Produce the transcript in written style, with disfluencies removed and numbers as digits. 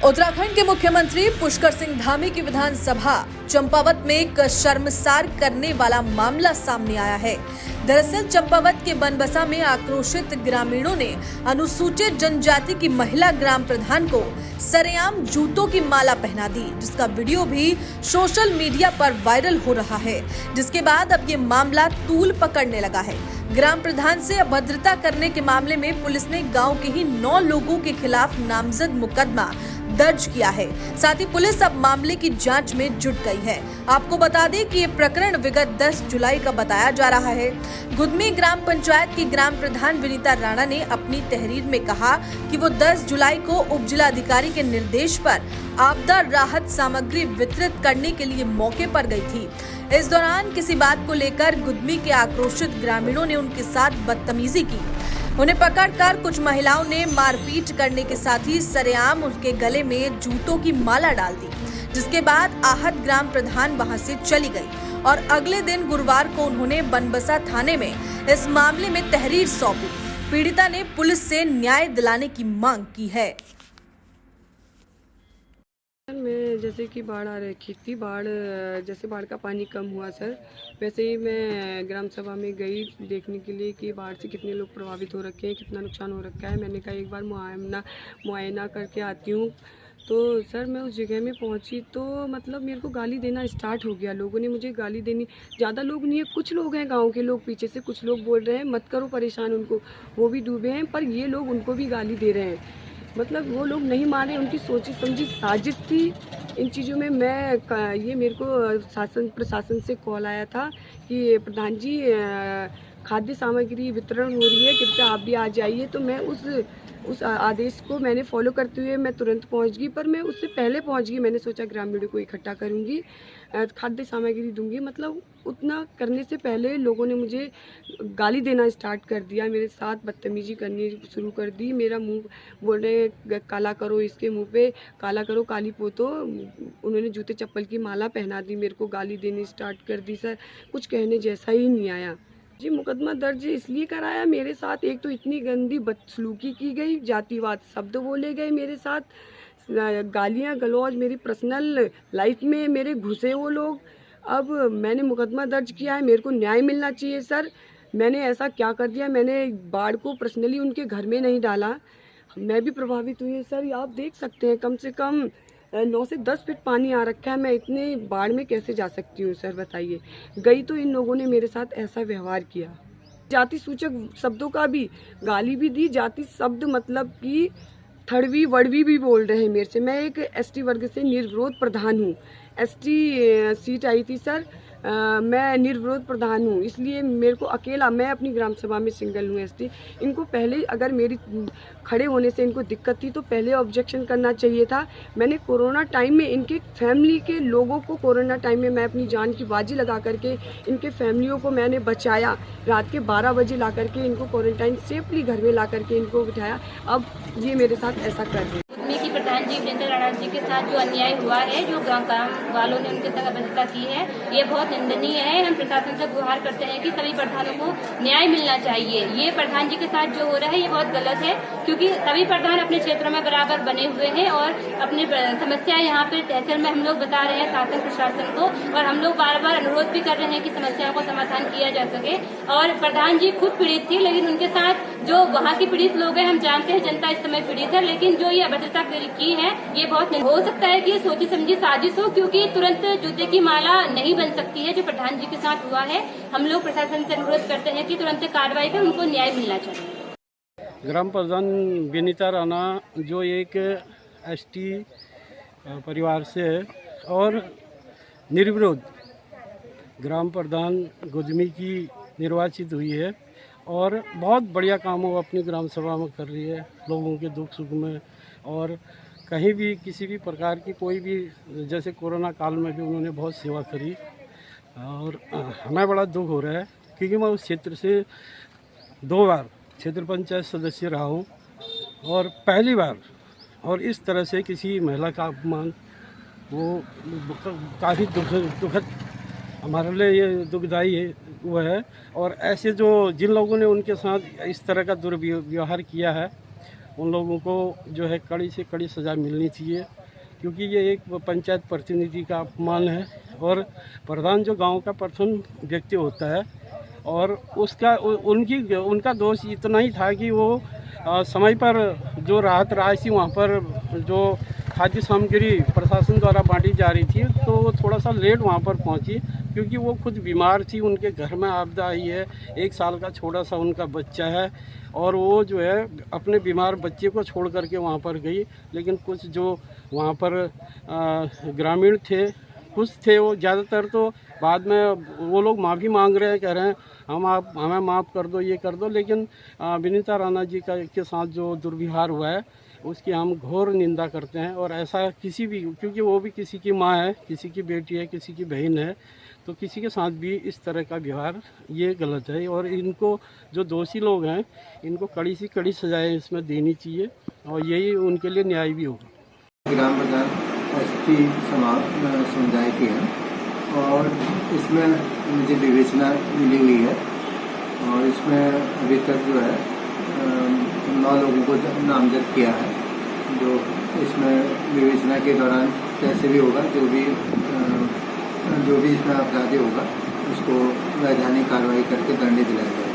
उत्तराखंड के मुख्यमंत्री पुष्कर सिंह धामी की विधानसभा चंपावत में एक शर्मसार करने वाला मामला सामने आया है। दरअसल चंपावत के बनबसा में आक्रोशित ग्रामीणों ने अनुसूचित जनजाति की महिला ग्राम प्रधान को सरेआम जूतों की माला पहना दी, जिसका वीडियो भी सोशल मीडिया पर वायरल हो रहा है। जिसके बाद अब ये मामला तूल पकड़ने लगा है। ग्राम प्रधान से अभद्रता करने के मामले में पुलिस ने गांव के ही 9 लोगों के खिलाफ नामजद मुकदमा दर्ज किया है। साथ ही पुलिस अब मामले की जांच में जुट गई है। आपको बता दें कि ये प्रकरण विगत 10 जुलाई का बताया जा रहा है। गुदमी ग्राम पंचायत की ग्राम प्रधान विनीता राणा ने अपनी तहरीर में कहा कि वो 10 जुलाई को उप जिलाधिकारी के निर्देश पर आपदा राहत सामग्री वितरित करने के लिए मौके पर गई थी। इस दौरान किसी बात को लेकर गुदमी के आक्रोशित ग्रामीणों ने उनके साथ बदतमीजी की। उन्हें पकड़कर कुछ महिलाओं ने मारपीट करने के साथ ही सरेआम उनके गले में जूतों की माला डाल दी, जिसके बाद आहत ग्राम प्रधान वहां से चली गई और अगले दिन गुरुवार को उन्होंने बनबसा थाने में इस मामले में तहरीर सौंपी। पीड़िता ने पुलिस से न्याय दिलाने की मांग की है। मैं जैसे कि बाढ़ आ रखी थी, जैसे बाढ़ का पानी कम हुआ सर, वैसे ही मैं ग्राम सभा में गई देखने के लिए कि बाढ़ से कितने लोग प्रभावित हो रखे हैं, कितना नुकसान हो रखा है। मैंने कहा एक बार मुआयना करके आती हूँ। तो सर मैं उस जगह में पहुँची तो मतलब मेरे को गाली देना स्टार्ट हो गया। लोगों ने मुझे गाली देनी, ज़्यादा लोग नहीं है, कुछ लोग हैं गाँव के लोग, पीछे से कुछ लोग बोल रहे हैं मत करो परेशान उनको, वो भी डूबे हैं, पर ये लोग उनको भी गाली दे रहे हैं। मतलब वो लोग नहीं माने, उनकी सोची समझी साजिश थी इन चीज़ों में। ये मेरे को प्रशासन से कॉल आया था कि प्रधान जी खाद्य सामग्री वितरण हो रही है, कृपया आप भी आ जाइए। तो मैं उस आदेश को मैंने फॉलो करते हुए मैं तुरंत पहुंच गई, पर मैं उससे पहले पहुंच गई। मैंने सोचा ग्रामीणों को इकट्ठा करूंगी, खाद्य सामग्री दूंगी। मतलब उतना करने से पहले लोगों ने मुझे गाली देना स्टार्ट कर दिया, मेरे साथ बदतमीजी करनी शुरू कर दी। मेरा मुंह बोल रहे काला करो, इसके मुंह पे काला करो, काली पोतो। उन्होंने जूते चप्पल की माला पहना दी, मेरे को गाली देनी स्टार्ट कर दी। सर कुछ कहने जैसा ही नहीं आया जी। मुकदमा दर्ज इसलिए कराया, मेरे साथ एक तो इतनी गंदी बदसलूकी की गई, जातिवाद शब्द बोले गए मेरे साथ, गालियां गलौज मेरी पर्सनल लाइफ में मेरे घुसे वो लोग। अब मैंने मुकदमा दर्ज किया है, मेरे को न्याय मिलना चाहिए सर। मैंने ऐसा क्या कर दिया? मैंने बाढ़ को पर्सनली उनके घर में नहीं डाला, मैं भी प्रभावित हुई सर। आप देख सकते हैं कम से कम 9 से 10 फीट पानी आ रखा है। मैं इतने बाढ़ में कैसे जा सकती हूँ सर, बताइए। गई तो इन लोगों ने मेरे साथ ऐसा व्यवहार किया, जाति सूचक शब्दों का भी गाली भी दी, जाति शब्द मतलब कि थड़वी वड़वी भी बोल रहे हैं मेरे से। मैं एक एसटी वर्ग से निर्विरोध प्रधान हूँ, एसटी सीट आई थी सर, मैं निर्विरोध प्रधान हूँ, इसलिए मेरे को अकेला, मैं अपनी ग्राम सभा में सिंगल हूँ एसटी। इनको पहले अगर मेरी खड़े होने से इनको दिक्कत थी तो पहले ऑब्जेक्शन करना चाहिए था। मैंने कोरोना टाइम में इनके फैमिली के लोगों को, कोरोना टाइम में मैं अपनी जान की बाजी लगा करके इनके फैमिलियों को मैंने बचाया। रात के 12 बजे ला करके इनको क्वारंटाइन सेफली घर में ला करके इनको बिठाया। अब ये मेरे साथ ऐसा कर रहे हैं। की प्रधान जी विनीता राणा जी के साथ जो अन्याय हुआ है, जो गांव वालों ने उनके साथ अभद्रता की है, ये बहुत निंदनीय है। हम प्रशासन से गुहार करते हैं कि सभी प्रधानों को न्याय मिलना चाहिए। ये प्रधान जी के साथ जो हो रहा है ये बहुत गलत है, क्योंकि सभी प्रधान अपने क्षेत्रों में बराबर बने हुए हैं और अपनी समस्या यहाँ पे तहसील में हम लोग बता रहे हैं शासन प्रशासन को, और हम लोग बार बार अनुरोध भी कर रहे हैं कि समस्याओं को समाधान किया जा सके। और प्रधान जी खुद पीड़ित थी, लेकिन उनके साथ जो वहाँ के पीड़ित लोग हैं, हम जानते हैं जनता इस समय पीड़ित है, लेकिन जो ये अभद्रता की है ये बहुत हो सकता है कि ये सोची समझी साजिश हो, क्योंकि तुरंत जूते की माला नहीं बन सकती है जो प्रधान जी के साथ हुआ है। हम लोग प्रशासन से अनुरोध करते हैं कि तुरंत कार्रवाई कर उनको न्याय मिलना चाहिए। ग्राम प्रधान विनीता राणा जो एक एसटी परिवार से है और निर्विरोध ग्राम प्रधान गुदमी की निर्वाचित हुई है और बहुत बढ़िया काम वो अपनी ग्राम सभा में कर रही है, लोगों के दुख सुख में। और कहीं भी किसी भी प्रकार की कोई भी, जैसे कोरोना काल में भी उन्होंने बहुत सेवा करी। और हमें बड़ा दुख हो रहा है क्योंकि मैं उस क्षेत्र से 2 बार क्षेत्र पंचायत सदस्य रहा हूँ और पहली बार, और इस तरह से किसी महिला का अपमान वो काफ़ी दुखद हमारे लिए ये दुखदायी हुआ है। और ऐसे जो जिन लोगों ने उनके साथ इस तरह का दुर्व्यवहार किया है उन लोगों को जो है कड़ी से कड़ी सज़ा मिलनी चाहिए, क्योंकि ये एक पंचायत प्रतिनिधि का अपमान है। और प्रधान जो गांव का प्रथम व्यक्ति होता है, और उनका दोष इतना ही था कि वो समय पर जो राहत राशि वहाँ पर जो खाद्य सामग्री प्रशासन द्वारा बांटी जा रही थी, तो वो थोड़ा सा लेट वहाँ पर पहुँची, क्योंकि वो खुद बीमार थी। उनके घर में आपदा आई है, 1 साल का छोटा सा उनका बच्चा है, और वो जो है अपने बीमार बच्चे को छोड़ करके वहाँ पर गई। लेकिन कुछ जो वहाँ पर ग्रामीण थे, कुछ थे, वो ज़्यादातर तो बाद में वो लोग माफ़ी मांग रहे हैं, कह रहे हैं हमें माफ़ कर दो, ये कर दो। लेकिन विनीता राणा जी के साथ जो दुर्व्यवहार हुआ है, उसकी हम घोर निंदा करते हैं। और ऐसा किसी भी, क्योंकि वो भी किसी की माँ है, किसी की बेटी है, किसी की बहन है, तो किसी के साथ भी इस तरह का व्यवहार ये गलत है। और इनको जो दोषी लोग हैं, इनको कड़ी से कड़ी सजाएं इसमें देनी चाहिए, और यही उनके लिए न्याय भी होगा। ग्राम प्रधान एसटी समुदाय की है, और इसमें मुझे विवेचना मिली हुई है, और इसमें अभी तक जो है 9 लोगों को नामजद किया है। जो इसमें विवेचना के दौरान कैसे भी होगा, जो भी इसमें अपराधी होगा उसको वैधानिक कार्रवाई करके दंडित दिलाया जाएगा।